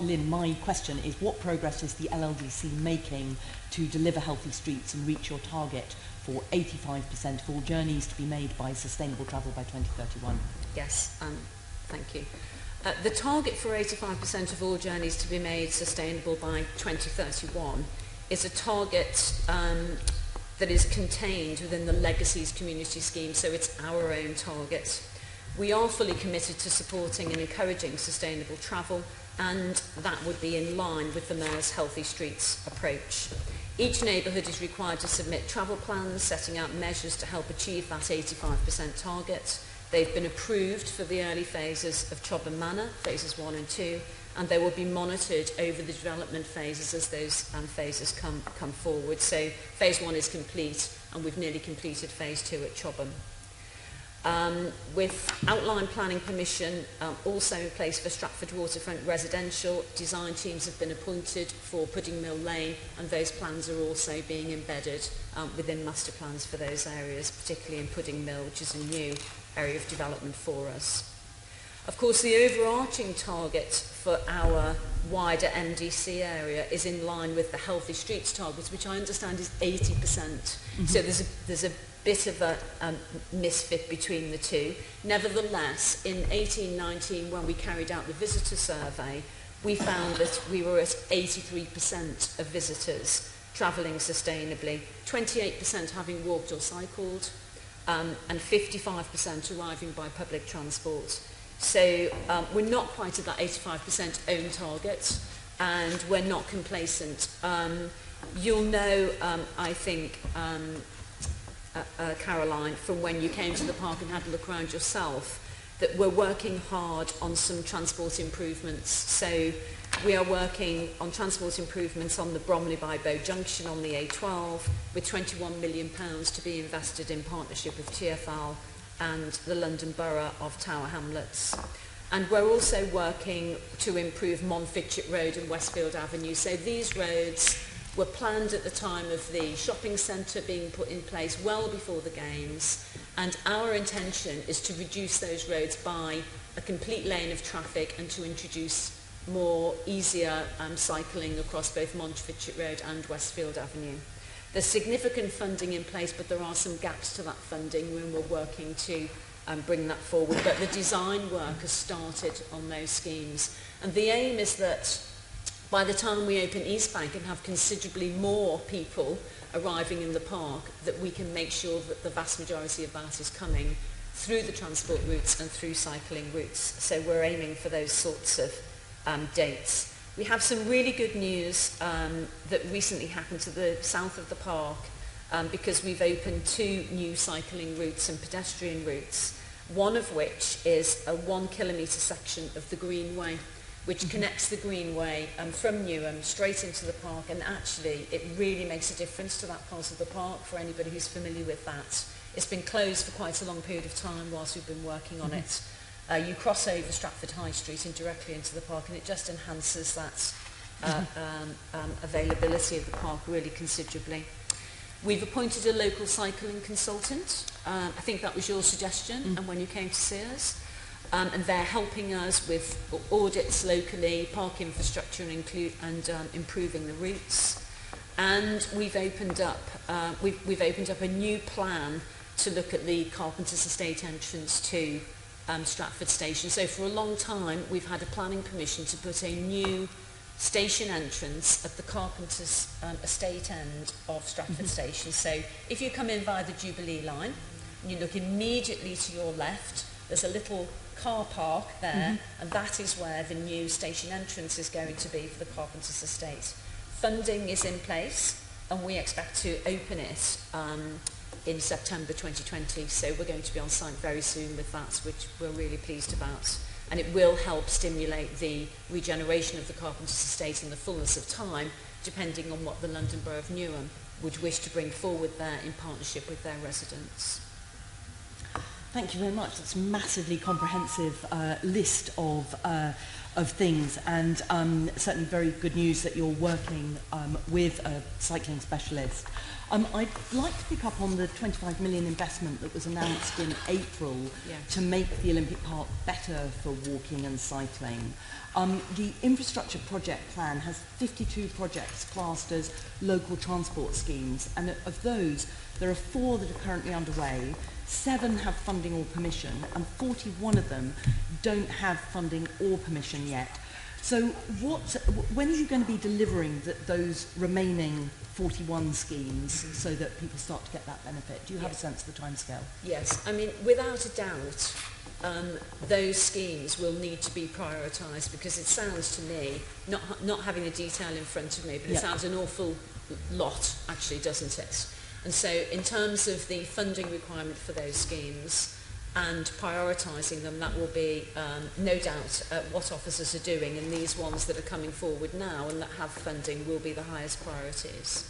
Lyn, my question is, what progress is the LLDC making to deliver healthy streets and reach your target for 85% of all journeys to be made by sustainable travel by 2031? Yes, thank you. The target for 85% of all journeys to be made sustainable by 2031 is a target that is contained within the Legacies Community Scheme, so it's our own target. We are fully committed to supporting and encouraging sustainable travel, and that would be in line with the Mayor's Healthy Streets approach. Each neighbourhood is required to submit travel plans setting out measures to help achieve that 85% target. They've been approved for the early phases of Chobham Manor, phases 1 and 2, and they will be monitored over the development phases as those phases come forward. So phase 1 is complete, and we've nearly completed phase 2 at Chobham. With outline planning permission also in place for Stratford Waterfront residential, design teams have been appointed for Pudding Mill Lane, and those plans are also being embedded within master plans for those areas, particularly in Pudding Mill, which is a new area of development for us. Of course, the overarching target for our wider MDC area is in line with the Healthy Streets targets, which I understand is 80%. Mm-hmm. So there's a bit of a misfit between the two. Nevertheless, in 1819, when we carried out the visitor survey, we found that we were at 83% of visitors travelling sustainably, 28% having walked or cycled, and 55% arriving by public transport. So we're not quite at that 85% own target, and we're not complacent. You'll know, I think, Caroline, from when you came to the park and had a look around yourself, that we're working hard on some transport improvements. So we are working on transport improvements on the Bromley by Bow Junction on the A12, with £21 million to be invested in partnership with TfL and the London Borough of Tower Hamlets. And we're also working to improve Montfitchet Road and Westfield Avenue. So these roads were planned at the time of the shopping centre being put in place well before the Games, and our intention is to reduce those roads by a complete lane of traffic and to introduce more easier cycling across both Montfitchet Road and Westfield Avenue. There's significant funding in place, but there are some gaps to that funding when we're working to bring that forward. But the design work has started on those schemes, and the aim is that by the time we open East Bank and have considerably more people arriving in the park, that we can make sure that the vast majority of that is coming through the transport routes and through cycling routes. So we're aiming for those sorts of dates. We have some really good news that recently happened to the south of the park because we've opened 2 new cycling routes and pedestrian routes, one of which is a 1 kilometre section of the Greenway, which connects the Greenway from Newham straight into the park, and actually it really makes a difference to that part of the park for anybody who's familiar with that. It's been closed for quite a long period of time whilst we've been working on it. You cross over Stratford High Street and directly into the park, and it just enhances that availability of the park really considerably. We've appointed a local cycling consultant. I think that was your suggestion, and when you came to see us. And they're helping us with audits locally, park infrastructure, and improving the routes. And we've opened up a new plan to look at the Carpenter's Estate entrance to Stratford Station. So for a long time, we've had a planning permission to put a new station entrance at the Carpenter's Estate end of Stratford Station. So if you come in via the Jubilee line, and you look immediately to your left, there's a little car park there, and that is where the new station entrance is going to be for the Carpenter's Estate. Funding is in place, and we expect to open it in September 2020, so we're going to be on site very soon with that, which we're really pleased about. And it will help stimulate the regeneration of the Carpenter's Estate in the fullness of time, depending on what the London Borough of Newham would wish to bring forward there in partnership with their residents. Thank you very much. That's a massively comprehensive list of things, and certainly very good news that you're working with a cycling specialist. I'd like to pick up on the 25 million investment that was announced in April to make the Olympic Park better for walking and cycling. The infrastructure project plan has 52 projects classed as local transport schemes, and of those, there are 4 that are currently underway, 7 have funding or permission, and 41 of them don't have funding or permission yet. So when are you going to be delivering those remaining 41 schemes so that people start to get that benefit? Do you have a sense of the timescale? Yes, I mean, without a doubt, those schemes will need to be prioritised, because it sounds to me, not having the detail in front of me, but it sounds an awful lot, actually, doesn't it? And so in terms of the funding requirement for those schemes and prioritising them, that will be no doubt what officers are doing, and these ones that are coming forward now and that have funding will be the highest priorities.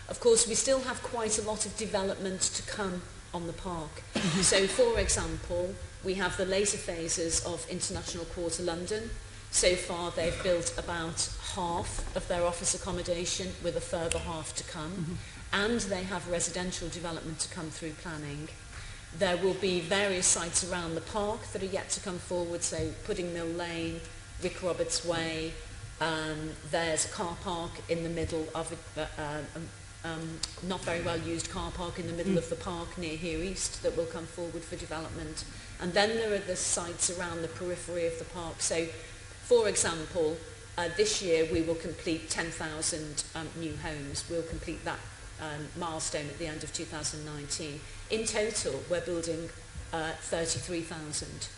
Of course, we still have quite a lot of development to come on the park. So, for example, we have the later phases of International Quarter London. So far, they've built about half of their office accommodation, with a further half to come. And they have residential development to come through planning. There will be various sites around the park that are yet to come forward, so Pudding Mill Lane, Rick Roberts Way, there's a car park in the middle of not very well used car park in the middle of the park near Here East that will come forward for development. And then there are the sites around the periphery of the park. So, for example, this year we will complete 10,000 new homes. We'll complete that milestone at the end of 2019. In total, we're building 33,000,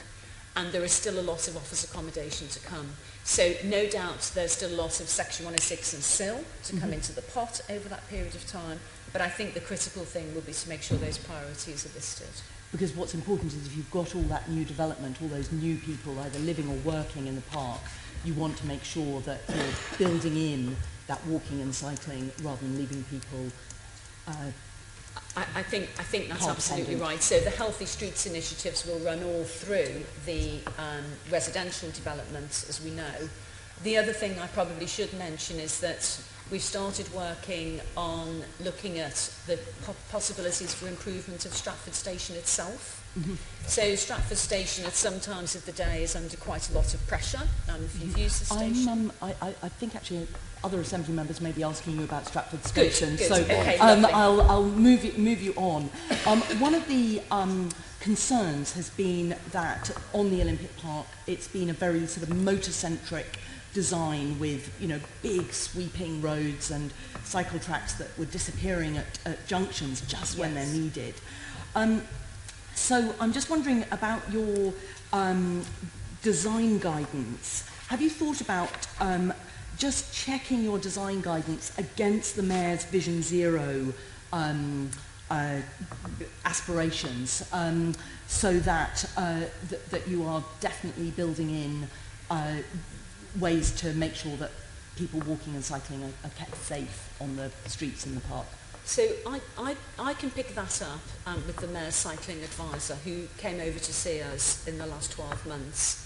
and there is still a lot of office accommodation to come. So no doubt there's still a lot of Section 106 and SIL to come into the pot over that period of time, but I think the critical thing will be to make sure those priorities are listed. Because what's important is if you've got all that new development, all those new people either living or working in the park, you want to make sure that you're building in that walking and cycling rather than leaving people I think that's absolutely right. So the Healthy Streets initiatives will run all through the residential developments, as we know. The other thing I probably should mention is that we've started working on looking at the possibilities for improvement of Stratford Station itself. So Stratford Station at some times of the day is under quite a lot of pressure if you've used the station. I think actually other Assembly members may be asking you about Stratford Station, good. so Okay, I'll move you on. One of the concerns has been that on the Olympic Park it's been a very sort of motor-centric design with, you know, big sweeping roads and cycle tracks that were disappearing at junctions just when they're needed. So I'm just wondering about your design guidance. Have you thought about just checking your design guidance against the Mayor's Vision Zero aspirations, so that that you are definitely building in ways to make sure that people walking and cycling are kept safe on the streets in the park? So I can pick that up with the Mayor's Cycling Advisor, who came over to see us in the last 12 months.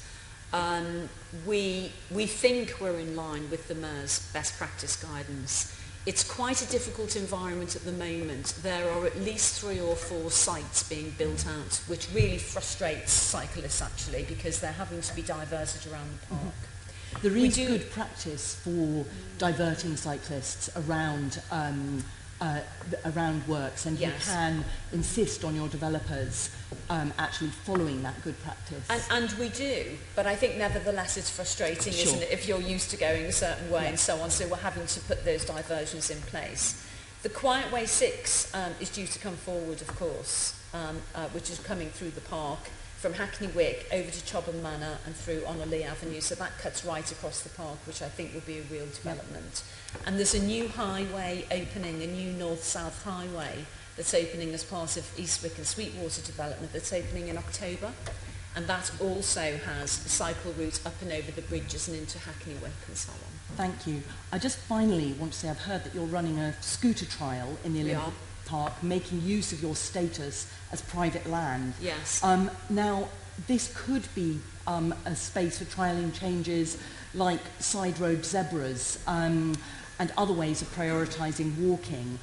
We think we're in line with the Mayor's best practice guidance. It's quite a difficult environment at the moment. There are at least 3 or 4 sites being built out, which really frustrates cyclists actually, because they're having to be diverted around the park. There is good practice for diverting cyclists around works, and you can insist on your developers actually following that good practice. And we do, but I think nevertheless it's frustrating, isn't it, if you're used to going a certain way and so on, so we're having to put those diversions in place. The Quiet Way 6 is due to come forward, of course, which is coming through the park from Hackney Wick over to Chobham Manor and through Honor-Lee Avenue, so that cuts right across the park, which I think will be a real development. And there's a new highway opening, a new north-south highway that's opening as part of Eastwick and Sweetwater development that's opening in October, and that also has a cycle route up and over the bridges and into Hackney Wick and so on. Thank you. I just finally want to say I've heard that you're running a scooter trial in the Olympic Park, making use of your status as private land. Yes. Now, this could be a space for trialling changes like side road zebras. and other ways of prioritising walking.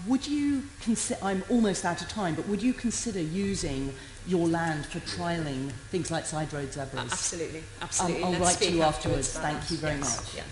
Would you consider, I'm almost out of time, but would you consider using your land for trialling things like side road zebras? Absolutely, absolutely. I'll Let's write to speak you afterwards. about Thank that. you very Yes, much. yes.